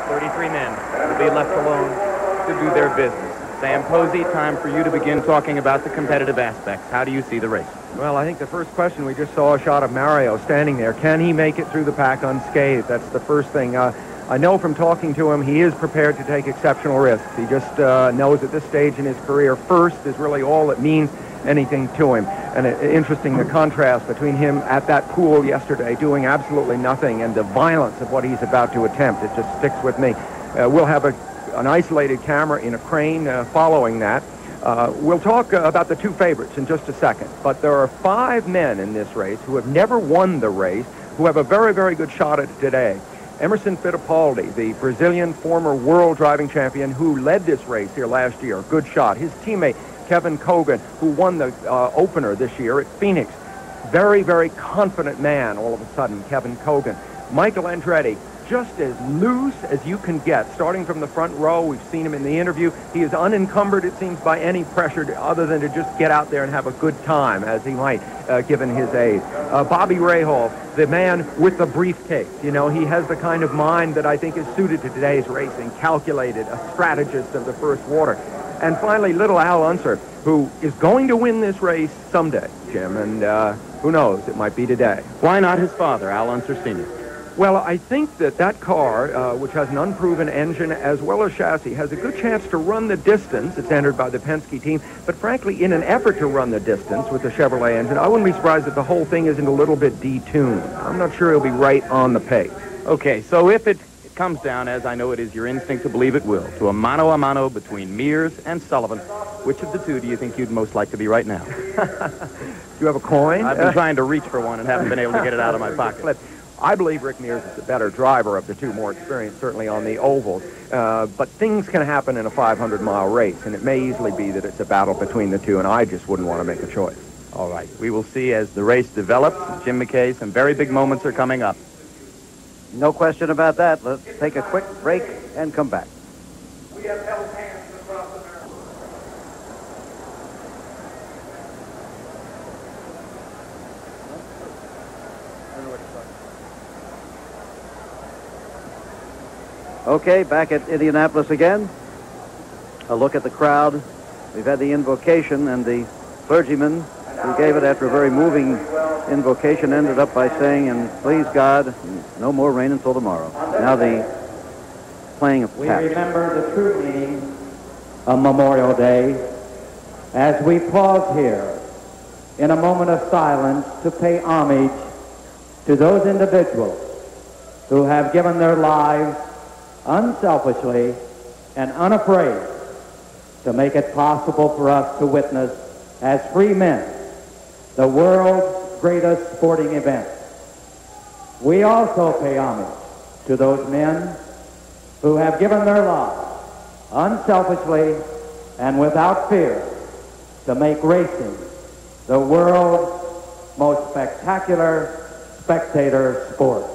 33 men will be left alone to do their business. Sam Posey, time for you to begin talking about the competitive aspects. How do you see the race? Well, I think the first question, we just saw a shot of Mario standing there. Can he make it through the pack unscathed? That's the first thing. I know from talking to him, he is prepared to take exceptional risks. He just knows at this stage in his career, first is really all that means anything to him. And interesting, the contrast between him at that pool yesterday doing absolutely nothing and the violence of what he's about to attempt. It just sticks with me. We'll have an isolated camera in a crane following that. We'll talk about the two favorites in just a second, but there are 5 men in this race who have never won the race who have a very, very good shot at it today. Emerson Fittipaldi, the Brazilian former world driving champion who led this race here last year, good shot. His teammate, Kevin Kogan, who won the opener this year at Phoenix. Very, very confident man all of a sudden, Kevin Kogan. Michael Andretti, just as loose as you can get, starting from the front row. We've seen him in the interview. He is unencumbered, it seems, by any pressure other than to just get out there and have a good time, as he might, given his age. Bobby Rahal, the man with the briefcase. You know, he has the kind of mind that I think is suited to today's racing, calculated, a strategist of the first water. And finally, little Al Unser, who is going to win this race someday, Jim, and who knows, it might be today. Why not his father, Al Unser Sr.? Well, I think that car, which has an unproven engine as well as chassis, has a good chance to run the distance. It's entered by the Penske team. But frankly, in an effort to run the distance with the Chevrolet engine, I wouldn't be surprised if the whole thing isn't a little bit detuned. I'm not sure he'll be right on the pace. Okay, so if it comes down, as I know it is your instinct to believe it will, to a mano between Mears and Sullivan, which of the two do you think you'd most like to be right now? Do you have a coin? I've been trying to reach for one and haven't been able to get it out of my pocket. I believe Rick Mears is the better driver of the two, more experienced, certainly on the ovals. But things can happen in a 500-mile race, and it may easily be that it's a battle between the two, and I just wouldn't want to make a choice. All right. We will see as the race develops. Jim McKay, some very big moments are coming up. No question about that. Let's take a quick break and come back. We have held hands across America. Okay, back at Indianapolis again. A look at the crowd. We've had the invocation, and the clergyman who gave it after a very moving invocation ended up by saying, and please God, no more rain until tomorrow. Now the playing of We taps. remember the true meaning of Memorial Day as we pause here in a moment of silence to pay homage to those individuals who have given their lives unselfishly and unafraid to make it possible for us to witness as free men the world's greatest sporting event. We also pay homage to those men who have given their lives unselfishly and without fear to make racing the world's most spectacular spectator sport.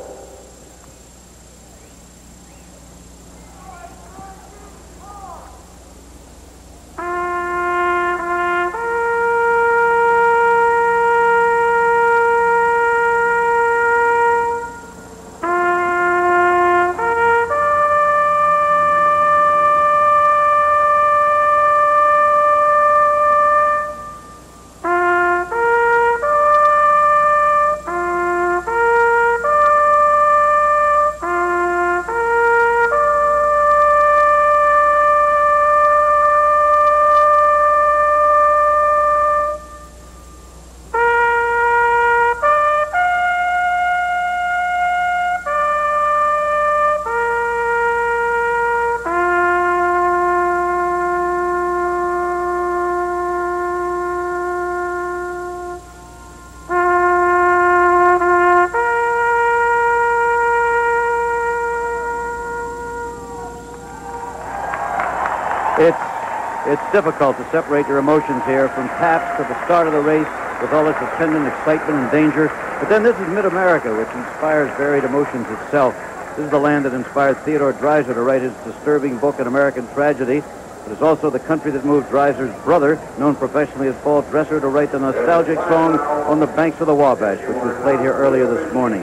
It's difficult to separate your emotions here from taps to the start of the race with all its attendant excitement and danger. But then this is Mid-America, which inspires varied emotions itself. This is the land that inspired Theodore Dreiser to write his disturbing book, An American Tragedy. It is also the country that moved Dreiser's brother, known professionally as Paul Dresser, to write the nostalgic song On the Banks of the Wabash, which was played here earlier this morning.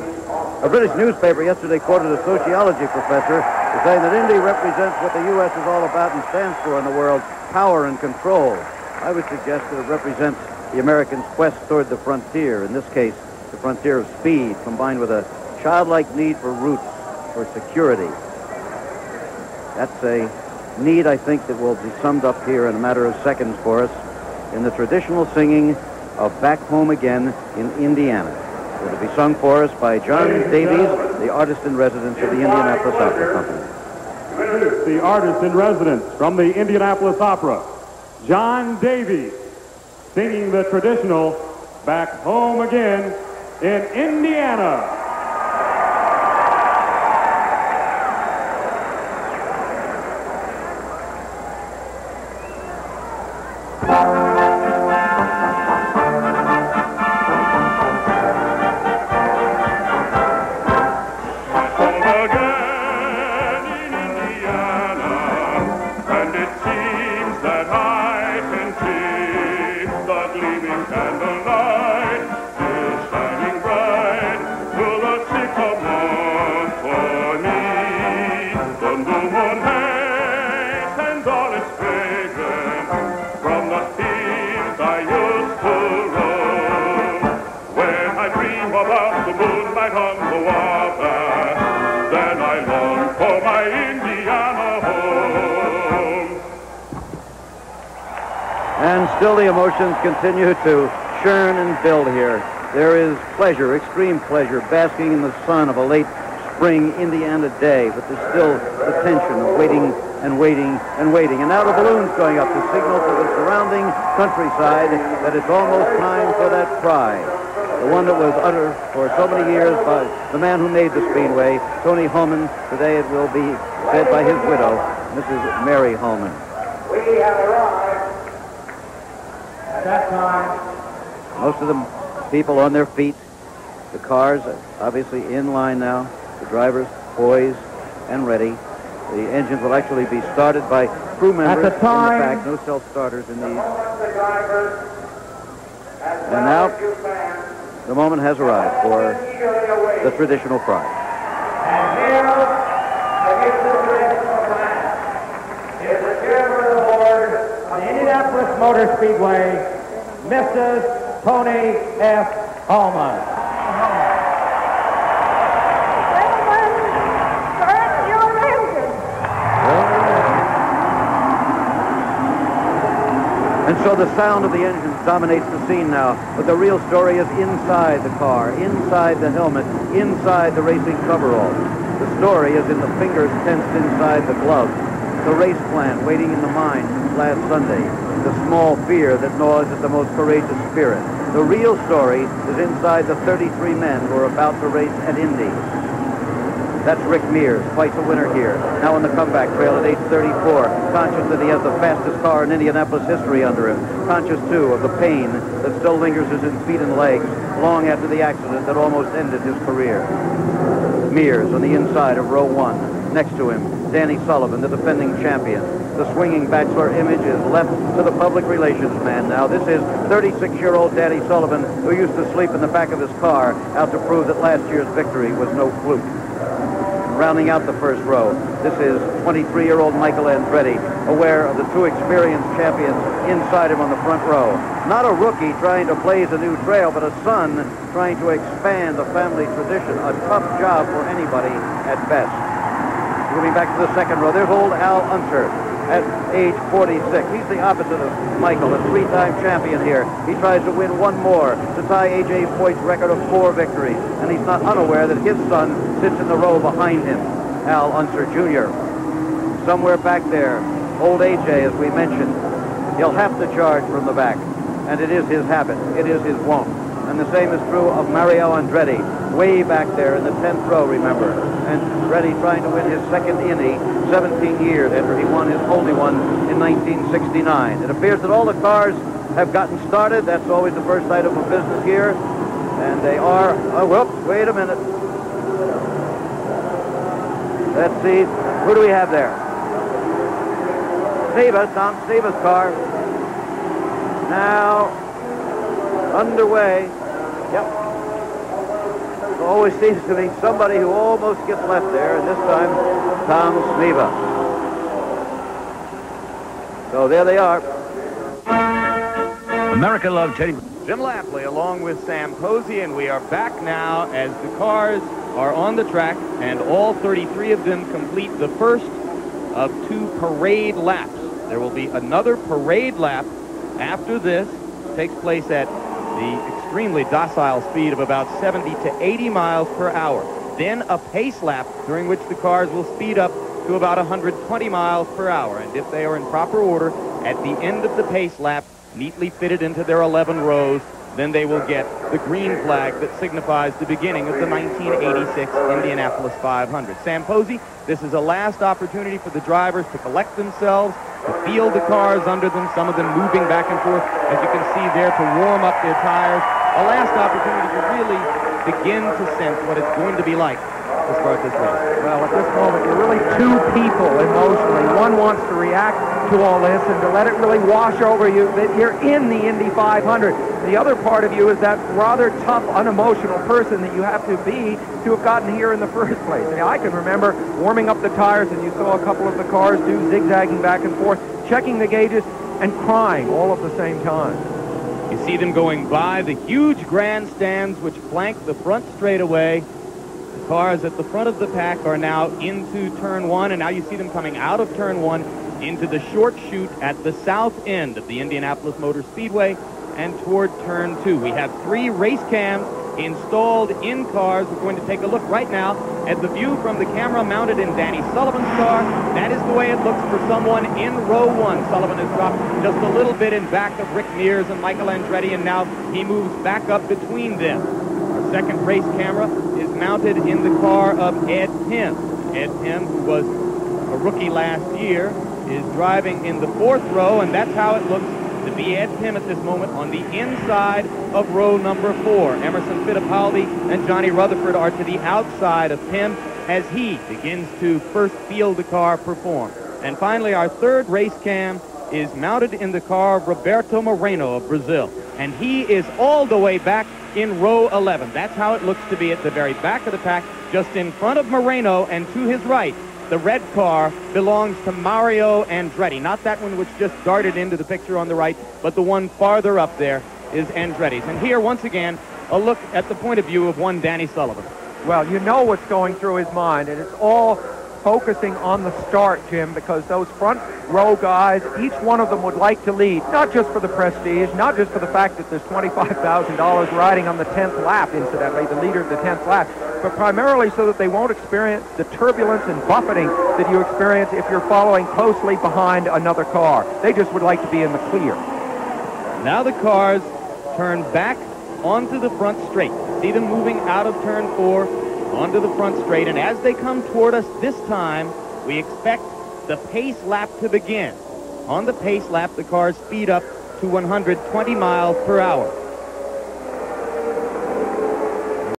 A British newspaper yesterday quoted a sociology professor is saying that Indy represents what the U.S. is all about and stands for in the world, power and control. I would suggest that it represents the Americans' quest toward the frontier, in this case, the frontier of speed, combined with a childlike need for roots, for security. That's a need, I think, that will be summed up here in a matter of seconds for us in the traditional singing of Back Home Again in Indiana. It will be sung for us by John Davies, the artist in residence of the Indianapolis Opera Company. The artist in residence from the Indianapolis Opera, John Davies, singing the traditional Back Home Again in Indiana. And still the emotions continue to churn and build here. There is pleasure, extreme pleasure, basking in the sun of a late spring Indiana day, but there's still the tension of waiting and waiting and waiting. And now the balloon's going up to signal to the surrounding countryside that it's almost time for that cry. The one that was uttered for so many years by the man who made the Speedway, Tony Holman. Today it will be said by his widow, Mrs. Mary Holman. We have arrived. At that time, Most of the people on their feet. The cars obviously in line now. The drivers poised and ready. The engines will actually be started by crew members At the time, in the back. No self-starters in these. And now the moment has arrived for the traditional cry. And here, against the traditional flag, is the chairman of the board of the Indianapolis Motor Speedway, Mrs. Tony F. Holman. And so the sound of the engines dominates the scene now, but the real story is inside the car, inside the helmet, inside the racing coverall. The story is in the fingers tensed inside the glove, the race plan waiting in the mind since last Sunday, the small fear that gnaws at the most courageous spirit. The real story is inside the 33 men who are about to race at Indy. That's Rick Mears, twice a winner here. Now on the comeback trail at 8:34, conscious that he has the fastest car in Indianapolis history under him. Conscious, too, of the pain that still lingers in his feet and legs long after the accident that almost ended his career. Mears on the inside of row one. Next to him, Danny Sullivan, the defending champion. The swinging bachelor image is left to the public relations man now. This is 36-year-old Danny Sullivan, who used to sleep in the back of his car out to prove that last year's victory was no fluke. Rounding out the first row, this is 23-year-old Michael Andretti, aware of the two experienced champions inside him on the front row. Not a rookie trying to blaze a new trail, but a son trying to expand the family tradition. A tough job for anybody at best. Moving back to the second row, there's old Al Unser at age 46. He's the opposite of Michael, a three-time champion here. He tries to win one more to tie A.J. Foyt's record of 4 victories, and he's not unaware that his son sits in the row behind him, Al Unser Jr. Somewhere back there, old A.J., as we mentioned, he'll have to charge from the back, and it is his habit. It is his wont. And the same is true of Mario Andretti, way back there in the 10th row, remember. And Andretti trying to win his second Indy 17 years after he won his only one in 1969. It appears that all the cars have gotten started. That's always the first item of business here. And they are, whoops, wait a minute. Let's see, who do we have there? Tom Steva's car. Now, underway. Yep. Always seems to be somebody who almost gets left there, and this time, Tom Sneva. So there they are. America loved Teddy. Jim Lampley along with Sam Posey, and we are back now as the cars are on the track, and all 33 of them complete the first of 2 parade laps. There will be another parade lap after this. It takes place at the extremely docile speed of about 70 to 80 miles per hour. Then a pace lap during which the cars will speed up to about 120 miles per hour. And if they are in proper order, at the end of the pace lap, neatly fitted into their 11 rows, then they will get the green flag that signifies the beginning of the 1986 Indianapolis 500. Sam Posey, this is a last opportunity for the drivers to collect themselves, to feel the cars under them, some of them moving back and forth, as you can see there, to warm up their tires. A last opportunity to really begin to sense what it's going to be like to start this race. Well, at this moment, you're really 2 people emotionally. One wants to react to all this and to let it really wash over you that you're in the Indy 500. The other part of you is that rather tough, unemotional person that you have to be to have gotten here in the first place. I mean, I can remember warming up the tires, and you saw a couple of the cars do zigzagging back and forth, checking the gauges, and crying all at the same time. You see them going by the huge grandstands which flank the front straightaway. The cars at the front of the pack are now into turn 1, and now you see them coming out of turn 1 into the short chute at the south end of the Indianapolis Motor Speedway and toward turn 2. We have 3 race cams installed in cars. We're going to take a look right now at the view from the camera mounted in Danny Sullivan's car. That is the way it looks for someone in row 1. Sullivan has dropped just a little bit in back of Rick Mears and Michael Andretti, and now he moves back up between them. Our second race camera is mounted in the car of Ed Pym. Ed Pym, who was a rookie last year, is driving in the 4th row, and that's how it looks to be Ed Pym at this moment on the inside of row number 4. Emerson Fittipaldi and Johnny Rutherford are to the outside of Pym as he begins to first feel the car perform. And finally, our third race cam is mounted in the car of Roberto Moreno of Brazil, and he is all the way back in row 11. That's how it looks to be at the very back of the pack, just in front of Moreno, and to his right, the red car belongs to Mario Andretti. Not that one which just darted into the picture on the right, but the one farther up there is Andretti's. And here, once again, a look at the point of view of one Danny Sullivan. Well, you know what's going through his mind, and it's all focusing on the start, Jim, because those front row guys, each one of them would like to lead, not just for the prestige, not just for the fact that there's $25,000 riding on the 10th lap, incidentally, the leader of the 10th lap, but primarily so that they won't experience the turbulence and buffeting that you experience if you're following closely behind another car. They just would like to be in the clear. Now the cars turn back onto the front straight. See them moving out of turn 4 onto the front straight, and as they come toward us this time, we expect the pace lap to begin. On the pace lap, the cars speed up to 120 miles per hour.